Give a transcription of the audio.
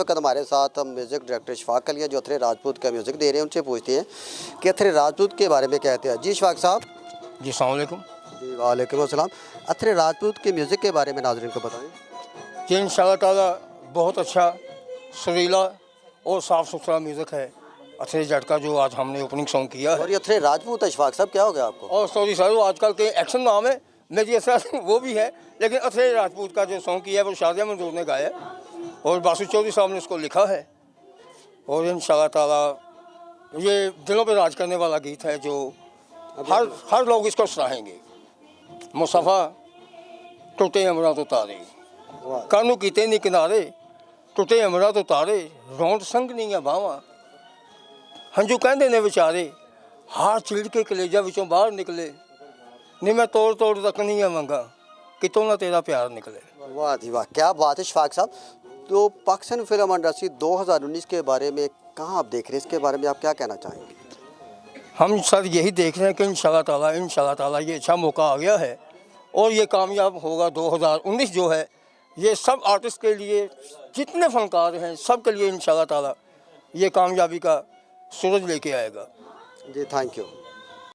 वक्त हमारे साथ हम म्यूज़िक डायरेक्टर इशफाक अली हैं जो अथरे राजपूत का म्यूज़िक दे रहे हैं। उनसे पूछते हैं कि अथरे राजपूत के बारे में कहते हैं। जी इशफाक साहब। जी अस्सलाम वालेकुम। जी वालेकुम अस्सलाम। अथरे राजपूत के म्यूज़िक के बारे में नाज़रीन को बताएं। कि इंशाअल्लाह ताला बहुत अच्छा सुरीला और साफ़ सुथरा म्यूज़िक है अथरे जट का जो आज हमने ओपनिंग सॉन्ग किया है। और ये अथरे राजपूत है इशफाक साहब, क्या हो गया आपको? और सॉरी सर, वो आजकल के एक्शन नाम है, मेरी असर वो भी है, लेकिन अथरे राजपूत का जो सॉन्ग किया है वो शादिया मंजूर ने गाया है और बासु चौधरी साहब ने उसको लिखा है। और इंशाअल्लाह ताला ये दिलों पर राज करने वाला गीत है जो हर लोग इसको सराहेंगे। मुस्तफ़ा टूटे अमरा तो तारे कानू कीते नहीं किनारे, टुटे अमरा तो तारे रौंद संग नहीं है बावां, हंजू कहंदे ने विचारे हार चिड़ के कलेजा विचों बाहर निकले, नहीं मैं तोड़ तोड़ तक नहीं है मंगा कितों ना तेरा प्यार निकले। वाह जी वाह, क्या बात है इशफाक साहब। तो पाकिस्तान फिल्म इंडस्ट्री 2019 के बारे में कहाँ आप देख रहे हैं, इसके बारे में आप क्या कहना चाहेंगे? हम सर यही देख रहे हैं कि इंशाअल्लाह ताला ये अच्छा मौका आ गया है और ये कामयाब होगा। 2019 जो है ये सब आर्टिस्ट के लिए, जितने फनकार हैं सब के लिए इंशाअल्लाह ताला ये कामयाबी का सूरज लेके आएगा। जी थैंक यू।